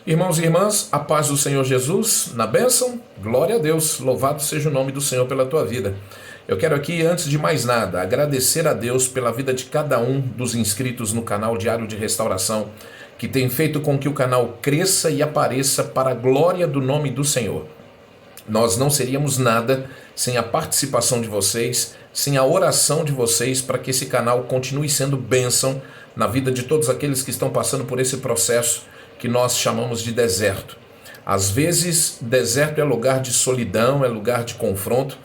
Irmãos e irmãs, a paz do Senhor Jesus, na bênção, glória a Deus, louvado seja o nome do Senhor pela tua vida. Eu quero aqui, antes de mais nada, agradecer a Deus pela vida de cada um dos inscritos no canal Diário de Restauração, que tem feito com que o canal cresça e apareça para a glória do nome do Senhor. Nós não seríamos nada sem a participação de vocês, sem a oração de vocês para que esse canal continue sendo bênção na vida de todos aqueles que estão passando por esse processo que nós chamamos de deserto. Às vezes, deserto é lugar de solidão, é lugar de confronto,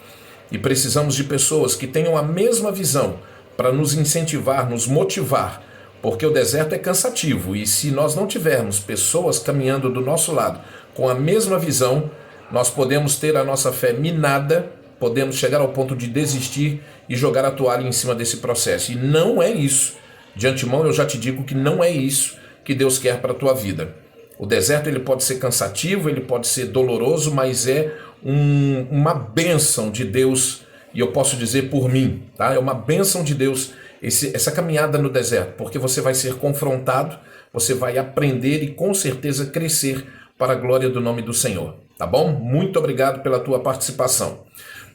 e precisamos de pessoas que tenham a mesma visão para nos incentivar, nos motivar, porque o deserto é cansativo, e se nós não tivermos pessoas caminhando do nosso lado com a mesma visão, nós podemos ter a nossa fé minada, podemos chegar ao ponto de desistir e jogar a toalha em cima desse processo. E não é isso. De antemão eu já te digo que não é isso que Deus quer para a tua vida. O deserto ele pode ser cansativo, ele pode ser doloroso, mas é uma bênção de Deus, e eu posso dizer por mim, tá? É uma bênção de Deus essa caminhada no deserto, porque você vai ser confrontado, você vai aprender e com certeza crescer para a glória do nome do Senhor, tá bom? Muito obrigado pela tua participação.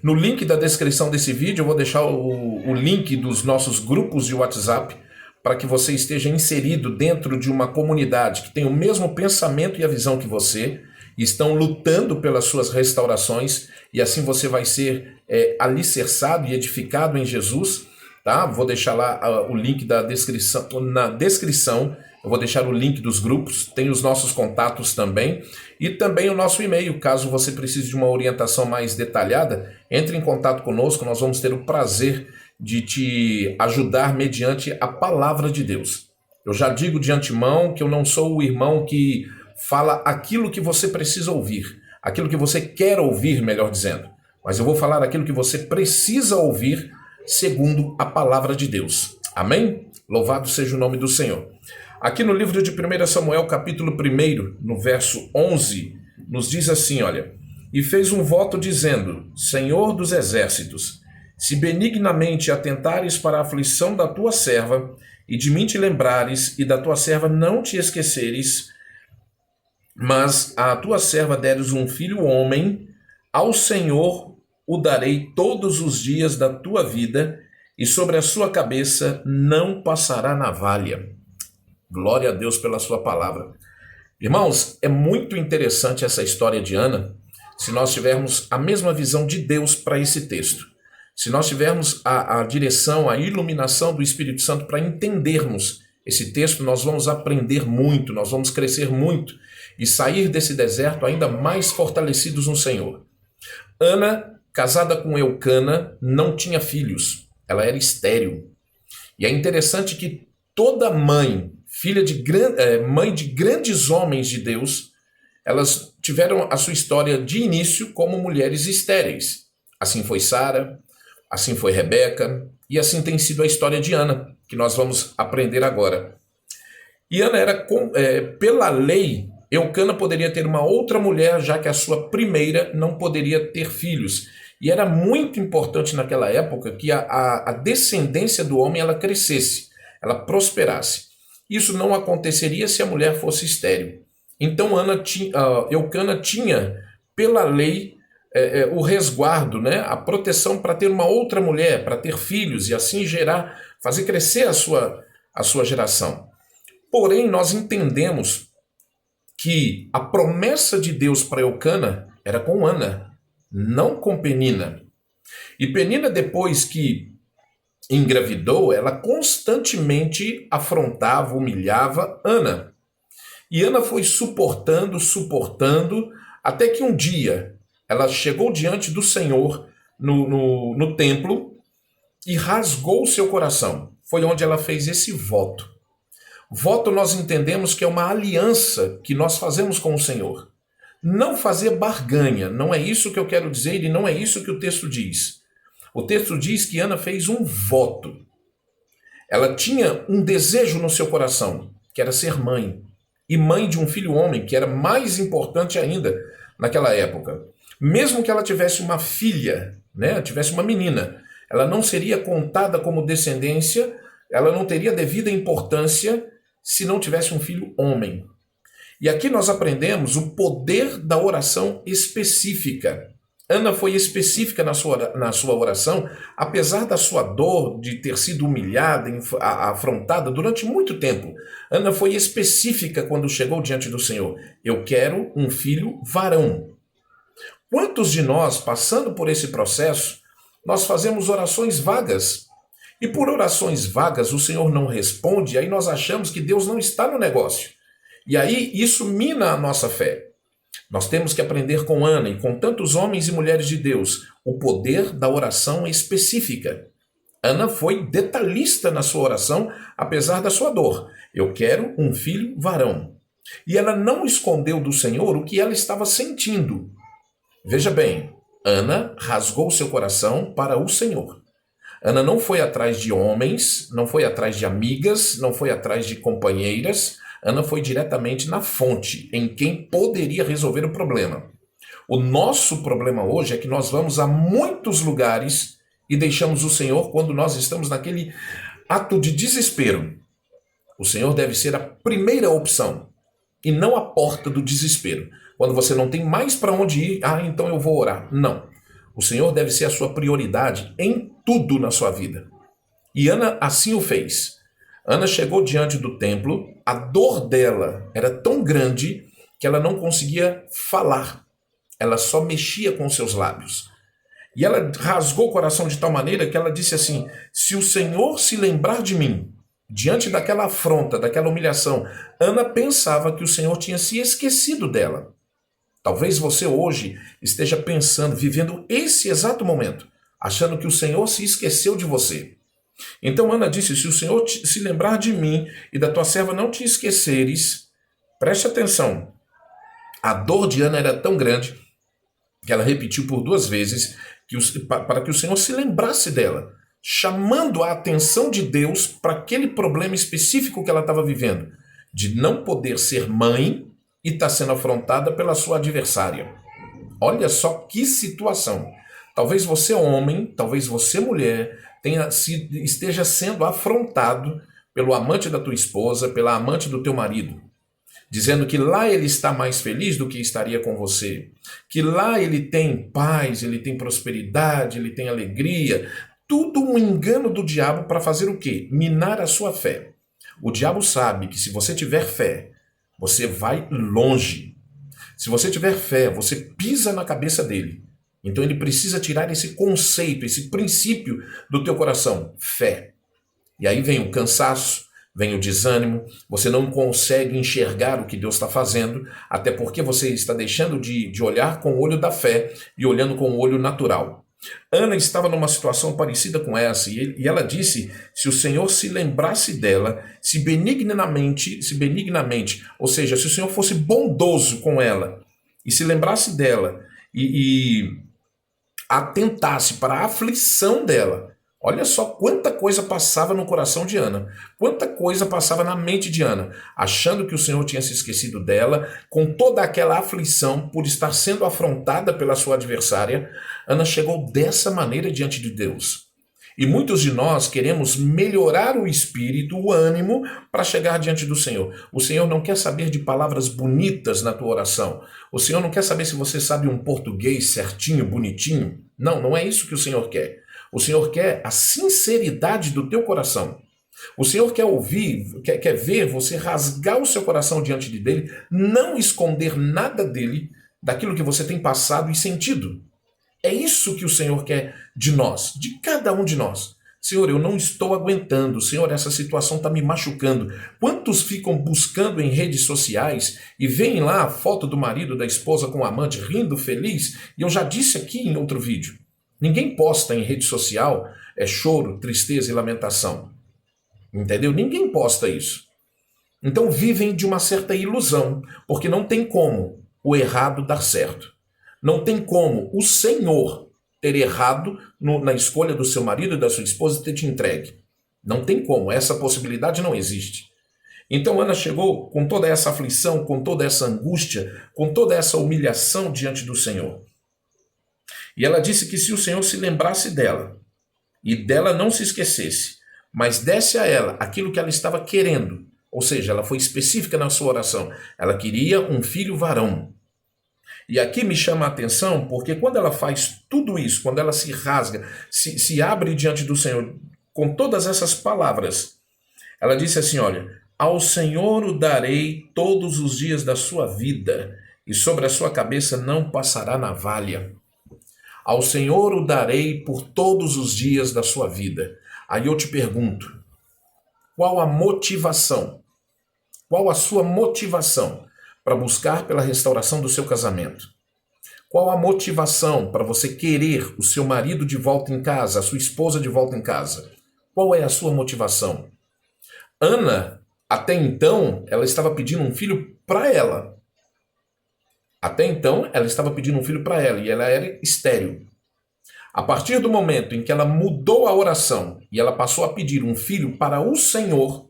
No link da descrição desse vídeo eu vou deixar o link dos nossos grupos de WhatsApp, para que você esteja inserido dentro de uma comunidade que tem o mesmo pensamento e a visão que você, e estão lutando pelas suas restaurações, e assim você vai ser alicerçado e edificado em Jesus, tá? Vou deixar lá o link da descrição, na descrição, eu vou deixar o link dos grupos, tem os nossos contatos também, e também o nosso e-mail, caso você precise de uma orientação mais detalhada, entre em contato conosco, nós vamos ter o prazer de te ajudar mediante a palavra de Deus. Eu já digo de antemão que eu não sou o irmão que fala aquilo que você precisa ouvir, aquilo que você quer ouvir, melhor dizendo, mas eu vou falar aquilo que você precisa ouvir segundo a palavra de Deus. Amém? Louvado seja o nome do Senhor. Aqui no livro de 1 Samuel, capítulo 1, no verso 11, nos diz assim, olha: "E fez um voto dizendo, Senhor dos exércitos, se benignamente atentares para a aflição da tua serva, e de mim te lembrares, e da tua serva não te esqueceres, mas à tua serva deres um filho homem, ao Senhor o darei todos os dias da tua vida, e sobre a sua cabeça não passará navalha." Glória a Deus pela sua palavra. Irmãos, é muito interessante essa história de Ana, se nós tivermos a mesma visão de Deus para esse texto. Se nós tivermos a direção, a iluminação do Espírito Santo para entendermos esse texto, nós vamos aprender muito, nós vamos crescer muito e sair desse deserto ainda mais fortalecidos no Senhor. Ana, casada com Eucana, não tinha filhos, ela era estéril. E é interessante que toda mãe, mãe de grandes homens de Deus, elas tiveram a sua história de início como mulheres estéreis. Assim foi Sara, assim foi Rebeca, e assim tem sido a história de Ana, que nós vamos aprender agora. E Ana era, pela lei, Eucana poderia ter uma outra mulher, já que a sua primeira não poderia ter filhos. E era muito importante naquela época que a descendência do homem ela crescesse, ela prosperasse. Isso não aconteceria se a mulher fosse estéril. Então Eucana tinha, pela lei, o resguardo, né? A proteção para ter uma outra mulher, para ter filhos e assim fazer crescer a sua geração. Porém, nós entendemos que a promessa de Deus para Eucana era com Ana, não com Penina. E Penina, depois que engravidou, ela constantemente afrontava, humilhava Ana. E Ana foi suportando, até que um dia ela chegou diante do Senhor no templo e rasgou o seu coração. Foi onde ela fez esse voto. Voto nós entendemos que é uma aliança que nós fazemos com o Senhor. Não fazer barganha, não é isso que eu quero dizer e não é isso que o texto diz. O texto diz que Ana fez um voto. Ela tinha um desejo no seu coração, que era ser mãe. E mãe de um filho homem, que era mais importante ainda naquela época. Mesmo que ela tivesse uma filha, né, tivesse uma menina, ela não seria contada como descendência, ela não teria devida importância se não tivesse um filho homem. E aqui nós aprendemos o poder da oração específica. Ana foi específica na sua oração, apesar da sua dor de ter sido humilhada, afrontada durante muito tempo. Ana foi específica quando chegou diante do Senhor. Eu quero um filho varão. Quantos de nós, passando por esse processo, nós fazemos orações vagas? E por orações vagas o Senhor não responde, aí nós achamos que Deus não está no negócio. E aí isso mina a nossa fé. Nós temos que aprender com Ana e com tantos homens e mulheres de Deus o poder da oração específica. Ana foi detalhista na sua oração, apesar da sua dor. Eu quero um filho varão. E ela não escondeu do Senhor o que ela estava sentindo. Veja bem, Ana rasgou seu coração para o Senhor. Ana não foi atrás de homens, não foi atrás de amigas, não foi atrás de companheiras. Ana foi diretamente na fonte, em quem poderia resolver o problema. O nosso problema hoje é que nós vamos a muitos lugares e deixamos o Senhor quando nós estamos naquele ato de desespero. O Senhor deve ser a primeira opção e não a porta do desespero. Quando você não tem mais para onde ir, então eu vou orar. Não. O Senhor deve ser a sua prioridade em tudo na sua vida. E Ana assim o fez. Ana chegou diante do templo, a dor dela era tão grande que ela não conseguia falar. Ela só mexia com seus lábios. E ela rasgou o coração de tal maneira que ela disse assim: se o Senhor se lembrar de mim, diante daquela afronta, daquela humilhação, Ana pensava que o Senhor tinha se esquecido dela. Talvez você hoje esteja pensando, vivendo esse exato momento, achando que o Senhor se esqueceu de você. Então Ana disse: se o Senhor se lembrar de mim e da tua serva não te esqueceres, preste atenção. A dor de Ana era tão grande que ela repetiu por 2 vezes para que o Senhor se lembrasse dela, chamando a atenção de Deus para aquele problema específico que ela estava vivendo, de não poder ser mãe e estar sendo afrontada pela sua adversária. Olha só que situação. Talvez você homem, talvez você mulher, esteja sendo afrontado pelo amante da tua esposa, pela amante do teu marido, dizendo que lá ele está mais feliz do que estaria com você, que lá ele tem paz, ele tem prosperidade, ele tem alegria. Tudo um engano do diabo para fazer o quê? Minar a sua fé. O diabo sabe que se você tiver fé, você vai longe. Se você tiver fé, você pisa na cabeça dele. Então ele precisa tirar esse conceito, esse princípio do teu coração, fé. E aí vem o cansaço, vem o desânimo, você não consegue enxergar o que Deus está fazendo, até porque você está deixando de olhar com o olho da fé e olhando com o olho natural. Ana estava numa situação parecida com essa, e ela disse: se o Senhor se lembrasse dela, se benignamente, ou seja, se o Senhor fosse bondoso com ela, e se lembrasse dela, e atentasse para a aflição dela. Olha só quanta coisa passava no coração de Ana, quanta coisa passava na mente de Ana, achando que o Senhor tinha se esquecido dela, com toda aquela aflição por estar sendo afrontada pela sua adversária. Ana chegou dessa maneira diante de Deus. E muitos de nós queremos melhorar o espírito, o ânimo, para chegar diante do Senhor. O Senhor não quer saber de palavras bonitas na tua oração. O Senhor não quer saber se você sabe um português certinho, bonitinho. Não, não é isso que o Senhor quer. O Senhor quer a sinceridade do teu coração. O Senhor quer ouvir, quer ver você rasgar o seu coração diante dele, não esconder nada dele, daquilo que você tem passado e sentido. É isso que o Senhor quer de nós, de cada um de nós. Senhor, eu não estou aguentando. Senhor, essa situação está me machucando. Quantos ficam buscando em redes sociais e veem lá a foto do marido, da esposa com o amante, rindo, feliz? E eu já disse aqui em outro vídeo, ninguém posta em rede social choro, tristeza e lamentação. Entendeu? Ninguém posta isso. Então vivem de uma certa ilusão, porque não tem como o errado dar certo. Não tem como o Senhor ter errado na escolha do seu marido e da sua esposa e ter te entregue. Não tem como, essa possibilidade não existe. Então Ana chegou com toda essa aflição, com toda essa angústia, com toda essa humilhação diante do Senhor. E ela disse que se o Senhor se lembrasse dela, e dela não se esquecesse, mas desse a ela aquilo que ela estava querendo, Ou seja, ela foi específica na sua oração. Ela queria um filho varão. E aqui me chama a atenção porque quando ela faz tudo isso, quando ela se rasga, se abre diante do Senhor com todas essas palavras, ela disse assim, olha, ao Senhor o darei todos os dias da sua vida, e sobre a sua cabeça não passará navalha. Ao Senhor o darei por todos os dias da sua vida. Aí eu te pergunto, qual a motivação? Qual a sua motivação para buscar pela restauração do seu casamento? Qual a motivação para você querer o seu marido de volta em casa, a sua esposa de volta em casa? Qual é a sua motivação? Ana, até então, ela estava pedindo um filho para ela. Até então, ela estava pedindo um filho para ela e ela era estéril. A partir do momento em que ela mudou a oração e ela passou a pedir um filho para o Senhor,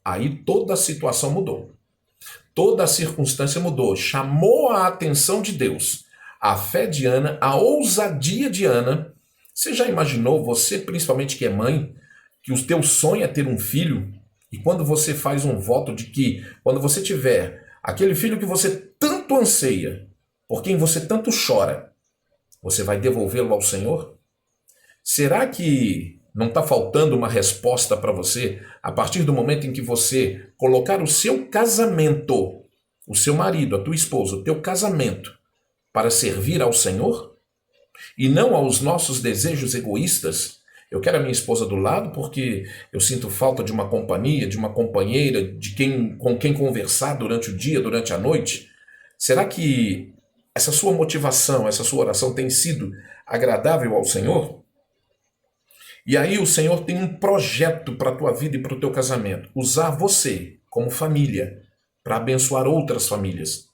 aí toda a situação mudou. Toda a circunstância mudou. Chamou a atenção de Deus. A fé de Ana, a ousadia de Ana. Você já imaginou, você principalmente que é mãe, que o teu sonho é ter um filho? E quando você faz um voto de que, quando você tiver aquele filho que você tanto anseia, por quem você tanto chora, você vai devolvê-lo ao Senhor? Será que não está faltando uma resposta para você a partir do momento em que você colocar o seu casamento, o seu marido, a tua esposa, o teu casamento, para servir ao Senhor? E não aos nossos desejos egoístas? Eu quero a minha esposa do lado porque eu sinto falta de uma companhia, de uma companheira, com quem conversar durante o dia, durante a noite. Será que essa sua motivação, essa sua oração tem sido agradável ao Senhor? E aí o Senhor tem um projeto para a tua vida e para o teu casamento. Usar você como família para abençoar outras famílias.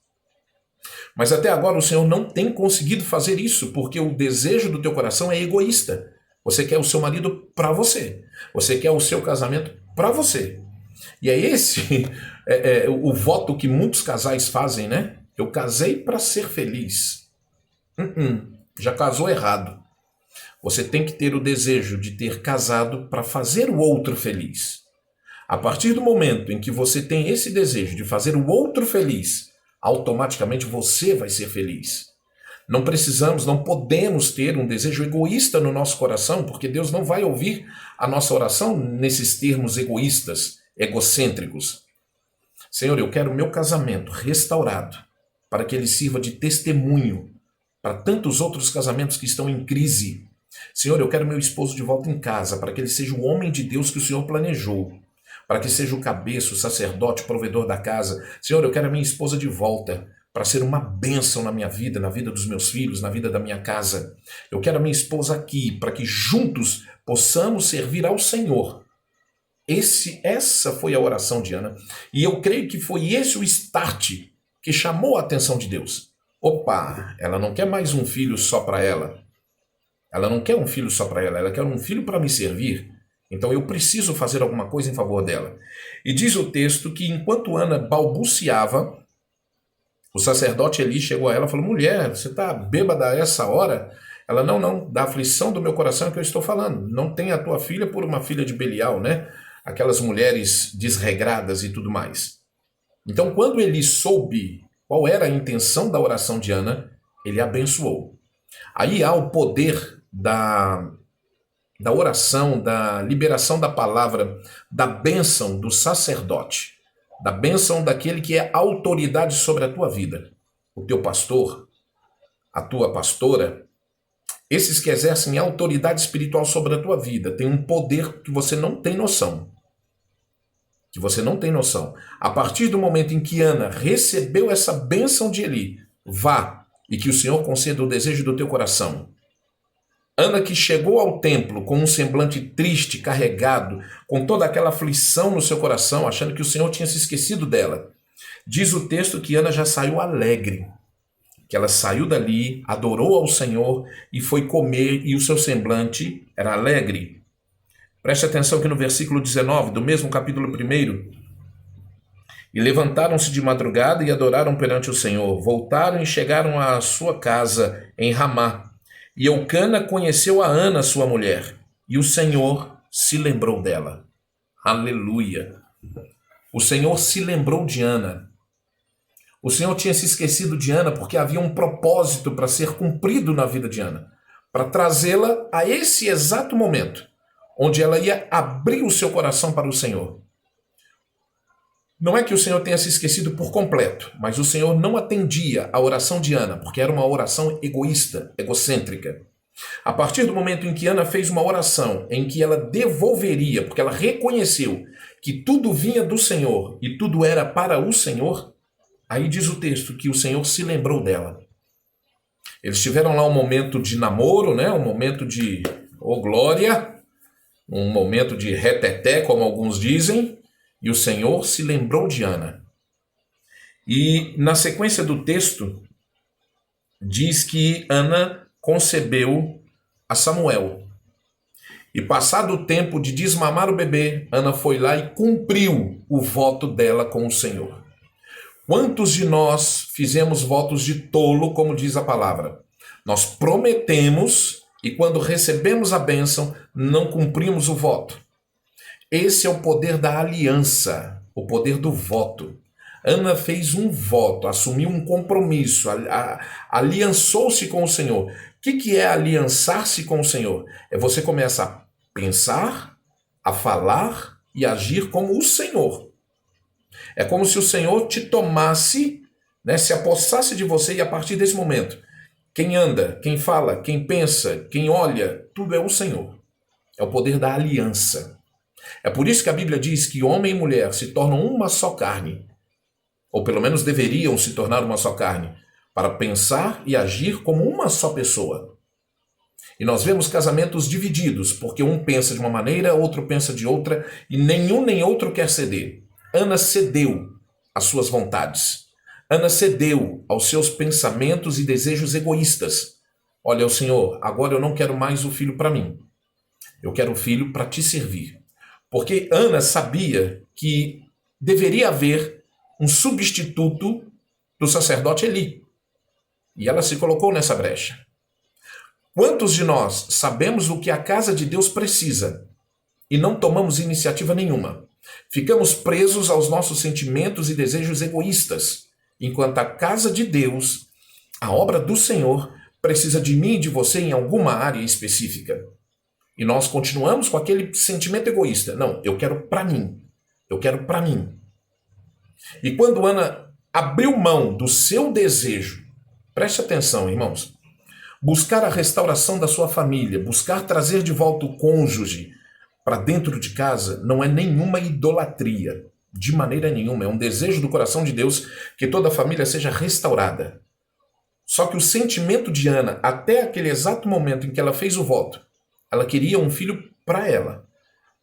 Mas até agora o Senhor não tem conseguido fazer isso porque o desejo do teu coração é egoísta. Você quer o seu marido para você. Você quer o seu casamento para você. E é esse o voto que muitos casais fazem, né? Eu casei para ser feliz. Já casou errado. Você tem que ter o desejo de ter casado para fazer o outro feliz. A partir do momento em que você tem esse desejo de fazer o outro feliz, automaticamente você vai ser feliz. Não precisamos, não podemos ter um desejo egoísta no nosso coração, porque Deus não vai ouvir a nossa oração nesses termos egoístas, egocêntricos. Senhor, eu quero o meu casamento restaurado, para que ele sirva de testemunho para tantos outros casamentos que estão em crise. Senhor, eu quero meu esposo de volta em casa, para que ele seja o homem de Deus que o Senhor planejou, para que seja o cabeça, o sacerdote, o provedor da casa. Senhor, eu quero a minha esposa de volta, para ser uma bênção na minha vida, na vida dos meus filhos, na vida da minha casa. Eu quero a minha esposa aqui, para que juntos possamos servir ao Senhor. Essa foi a oração de Ana, e eu creio que foi esse o start que chamou a atenção de Deus. Opa, ela não quer mais um filho só para ela. Ela não quer um filho só para ela quer um filho para me servir. Então eu preciso fazer alguma coisa em favor dela. E diz o texto que enquanto Ana balbuciava, o sacerdote Eli chegou a ela e falou, mulher, você está bêbada a essa hora? Ela, não, da aflição do meu coração é que eu estou falando. Não tenha a tua filha por uma filha de Belial, né? Aquelas mulheres desregradas e tudo mais. Então quando Eli soube qual era a intenção da oração de Ana, ele abençoou. Aí há o poder da oração, da liberação da palavra, da bênção do sacerdote, da bênção daquele que é autoridade sobre a tua vida. O teu pastor, a tua pastora, esses que exercem autoridade espiritual sobre a tua vida, têm um poder que você não tem noção. Que você não tem noção. A partir do momento em que Ana recebeu essa bênção de Eli, vá e que o Senhor conceda o desejo do teu coração. Ana que chegou ao templo com um semblante triste, carregado, com toda aquela aflição no seu coração, achando que o Senhor tinha se esquecido dela. Diz o texto que Ana já saiu alegre, que ela saiu dali, adorou ao Senhor e foi comer e o seu semblante era alegre. Preste atenção que no versículo 19 do mesmo capítulo 1, e levantaram-se de madrugada e adoraram perante o Senhor, voltaram e chegaram à sua casa em Ramá. E Eucana conheceu a Ana, sua mulher, e o Senhor se lembrou dela. Aleluia! o Senhor se lembrou de Ana. O Senhor tinha se esquecido de Ana porque havia um propósito para ser cumprido na vida de Ana, para trazê-la a esse exato momento, onde ela ia abrir o seu coração para o Senhor. Não é que o Senhor tenha se esquecido por completo, mas o Senhor não atendia a oração de Ana, porque era uma oração egoísta, egocêntrica. A partir do momento em que Ana fez uma oração em que ela devolveria, porque ela reconheceu que tudo vinha do Senhor e tudo era para o Senhor, aí diz o texto que o Senhor se lembrou dela. Eles tiveram lá um momento de namoro, né? Um momento de glória, um momento de reteté, como alguns dizem, e o Senhor se lembrou de Ana. E na sequência do texto, diz que Ana concebeu a Samuel. E passado o tempo de desmamar o bebê, Ana foi lá e cumpriu o voto dela com o Senhor. Quantos de nós fizemos votos de tolo, como diz a palavra? Nós prometemos e quando recebemos a bênção, não cumprimos o voto. Esse é o poder da aliança, o poder do voto. Ana fez um voto, assumiu um compromisso, aliançou-se com o Senhor. O que é aliançar-se com o Senhor? É você começa a pensar, a falar e agir como o Senhor. É como se o Senhor te tomasse, né, se apossasse de você e a partir desse momento, quem anda, quem fala, quem pensa, quem olha, tudo é o Senhor. É o poder da aliança. É por isso que a Bíblia diz que homem e mulher se tornam uma só carne, ou pelo menos deveriam se tornar uma só carne, para pensar e agir como uma só pessoa. E nós vemos casamentos divididos, porque um pensa de uma maneira, outro pensa de outra, e nenhum nem outro quer ceder. Ana cedeu às suas vontades. Ana cedeu aos seus pensamentos e desejos egoístas. Olha, o Senhor, agora eu não quero mais o filho para mim. Eu quero o filho para te servir. Porque Ana sabia que deveria haver um substituto do sacerdote Eli. E ela se colocou nessa brecha. Quantos de nós sabemos o que a casa de Deus precisa e não tomamos iniciativa nenhuma? Ficamos presos aos nossos sentimentos e desejos egoístas, enquanto a casa de Deus, a obra do Senhor, precisa de mim e de você em alguma área específica. E nós continuamos com aquele sentimento egoísta. Não, eu quero para mim. Eu quero para mim. E quando Ana abriu mão do seu desejo, preste atenção, irmãos, buscar a restauração da sua família, buscar trazer de volta o cônjuge para dentro de casa, não é nenhuma idolatria. De maneira nenhuma. É um desejo do coração de Deus que toda a família seja restaurada. Só que o sentimento de Ana, até aquele exato momento em que ela fez o voto, ela queria um filho para ela,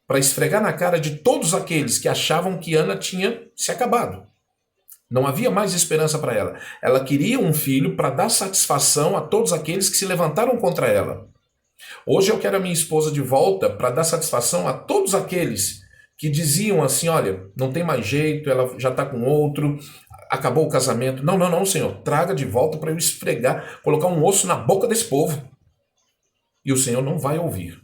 para esfregar na cara de todos aqueles que achavam que Ana tinha se acabado. Não havia mais esperança para ela. Ela queria um filho para dar satisfação a todos aqueles que se levantaram contra ela. Hoje eu quero a minha esposa de volta para dar satisfação a todos aqueles que diziam assim, olha, não tem mais jeito, ela já está com outro, acabou o casamento. Não, não, não, Senhor, traga de volta para eu esfregar, colocar um osso na boca desse povo. E o Senhor não vai ouvir.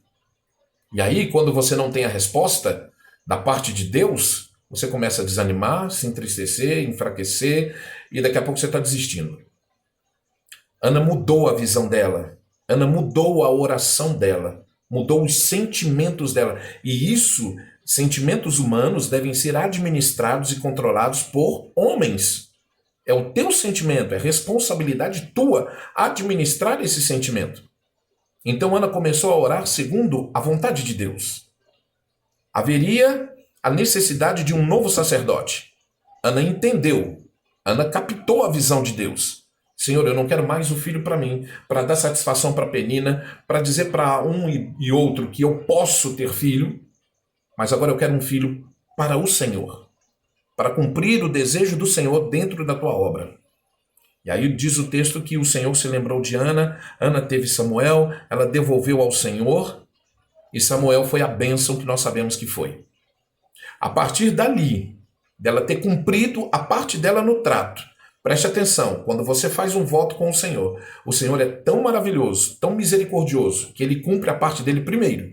E aí, quando você não tem a resposta da parte de Deus, você começa a desanimar, se entristecer, enfraquecer, e daqui a pouco você está desistindo. Ana mudou a visão dela. Ana mudou a oração dela. Mudou os sentimentos dela. E isso, sentimentos humanos, devem ser administrados e controlados por homens. É o teu sentimento, é responsabilidade tua administrar esse sentimento. Então Ana começou a orar segundo a vontade de Deus. Haveria a necessidade de um novo sacerdote. Ana entendeu, Ana captou a visão de Deus. Senhor, eu não quero mais o filho para mim, para dar satisfação para Penina, para dizer para um e outro que eu posso ter filho, mas agora eu quero um filho para o Senhor, para cumprir o desejo do Senhor dentro da tua obra. E aí diz o texto que o Senhor se lembrou de Ana, Ana teve Samuel, ela devolveu ao Senhor, e Samuel foi a bênção que nós sabemos que foi. A partir dali, dela ter cumprido a parte dela no trato, preste atenção, quando você faz um voto com o Senhor é tão maravilhoso, tão misericordioso, que ele cumpre a parte dele primeiro.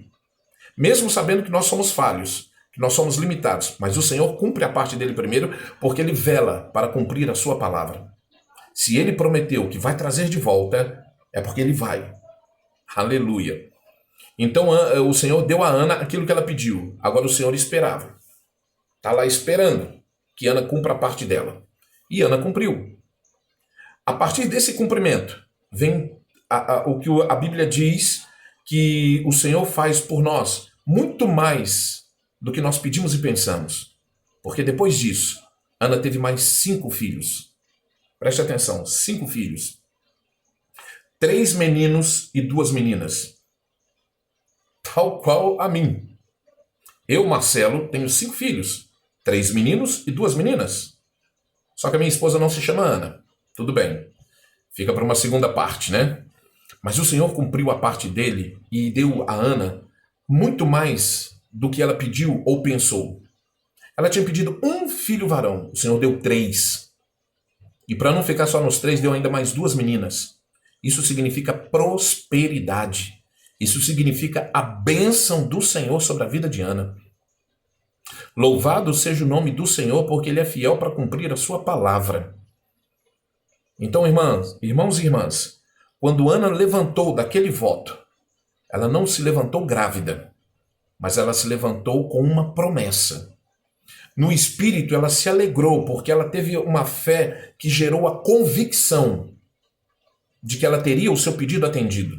Mesmo sabendo que nós somos falhos, que nós somos limitados, mas o Senhor cumpre a parte dele primeiro, porque ele vela para cumprir a sua palavra. Se ele prometeu que vai trazer de volta, é porque ele vai. Aleluia. Então o Senhor deu a Ana aquilo que ela pediu. Agora o Senhor esperava. Está lá esperando que Ana cumpra a parte dela. E Ana cumpriu. A partir desse cumprimento, vem o que a Bíblia diz que o Senhor faz por nós muito mais do que nós pedimos e pensamos. Porque depois disso, Ana teve mais 5 filhos. Preste atenção, 5 filhos. 3 meninos e 2 meninas. Tal qual a mim. Eu, Marcelo, tenho 5 filhos. 3 meninos e 2 meninas. Só que a minha esposa não se chama Ana. Tudo bem. Fica para uma segunda parte, né? Mas o Senhor cumpriu a parte dele e deu a Ana muito mais do que ela pediu ou pensou. Ela tinha pedido 1 filho varão. O Senhor deu 3. E para não ficar só nos 3, deu ainda mais 2 meninas. Isso significa prosperidade. Isso significa a bênção do Senhor sobre a vida de Ana. Louvado seja o nome do Senhor, porque Ele é fiel para cumprir a sua palavra. Então, irmãos e irmãs, quando Ana levantou daquele voto, ela não se levantou grávida, mas ela se levantou com uma promessa. No espírito, ela se alegrou, porque ela teve uma fé que gerou a convicção de que ela teria o seu pedido atendido.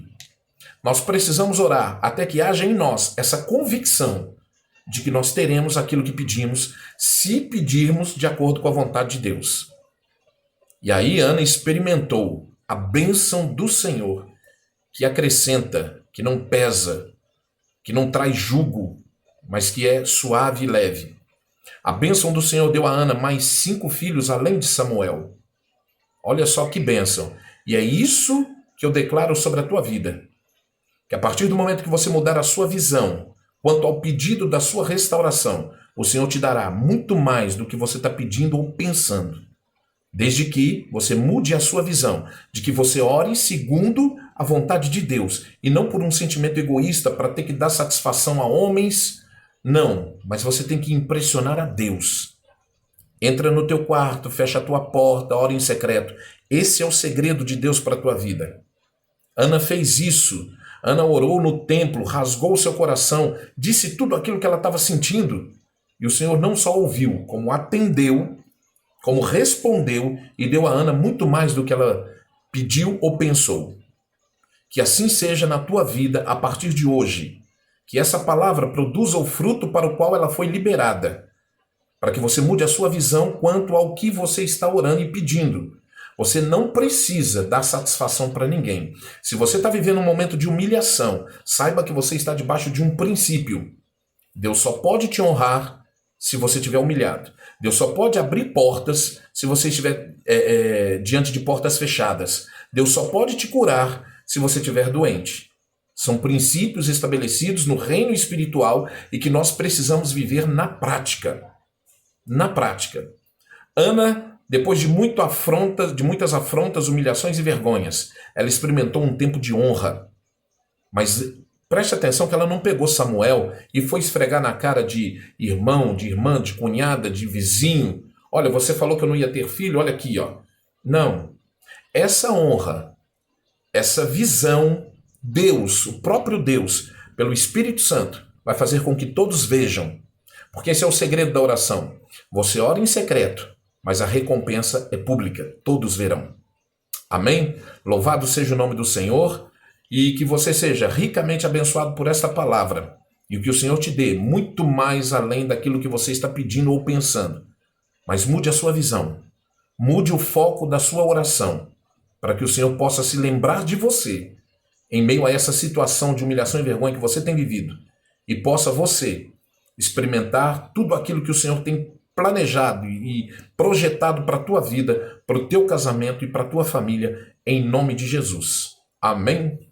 Nós precisamos orar até que haja em nós essa convicção de que nós teremos aquilo que pedimos, se pedirmos de acordo com a vontade de Deus. E aí Ana experimentou a bênção do Senhor, que acrescenta, que não pesa, que não traz jugo, mas que é suave e leve. A bênção do Senhor deu a Ana mais 5 filhos além de Samuel. Olha só que bênção. E é isso que eu declaro sobre a tua vida. Que a partir do momento que você mudar a sua visão quanto ao pedido da sua restauração, o Senhor te dará muito mais do que você está pedindo ou pensando. Desde que você mude a sua visão, de que você ore segundo a vontade de Deus e não por um sentimento egoísta para ter que dar satisfação a homens. Não, mas você tem que impressionar a Deus. Entra no teu quarto, fecha a tua porta, ora em secreto. Esse é o segredo de Deus para a tua vida. Ana fez isso. Ana orou no templo, rasgou o seu coração, disse tudo aquilo que ela estava sentindo. E o Senhor não só ouviu, como atendeu, como respondeu e deu a Ana muito mais do que ela pediu ou pensou. Que assim seja na tua vida a partir de hoje. Que essa palavra produza o fruto para o qual ela foi liberada. Para que você mude a sua visão quanto ao que você está orando e pedindo. Você não precisa dar satisfação para ninguém. Se você está vivendo um momento de humilhação, saiba que você está debaixo de um princípio. Deus só pode te honrar se você estiver humilhado. Deus só pode abrir portas se você estiver diante de portas fechadas. Deus só pode te curar se você estiver doente. São princípios estabelecidos no reino espiritual e que nós precisamos viver na prática. Na prática. Ana, depois de muitas afrontas, humilhações e vergonhas, ela experimentou um tempo de honra. Mas preste atenção que ela não pegou Samuel e foi esfregar na cara de irmão, de irmã, de cunhada, de vizinho. Olha, você falou que eu não ia ter filho, olha aqui, ó. Não. Essa honra, essa visão, Deus, o próprio Deus, pelo Espírito Santo, vai fazer com que todos vejam. Porque esse é o segredo da oração. Você ora em secreto, mas a recompensa é pública. Todos verão. Amém? Louvado seja o nome do Senhor e que você seja ricamente abençoado por esta palavra e que o Senhor te dê muito mais além daquilo que você está pedindo ou pensando. Mas mude a sua visão. Mude o foco da sua oração para que o Senhor possa se lembrar de você em meio a essa situação de humilhação e vergonha que você tem vivido e possa você experimentar tudo aquilo que o Senhor tem planejado e projetado para a tua vida, para o teu casamento e para a tua família, em nome de Jesus. Amém?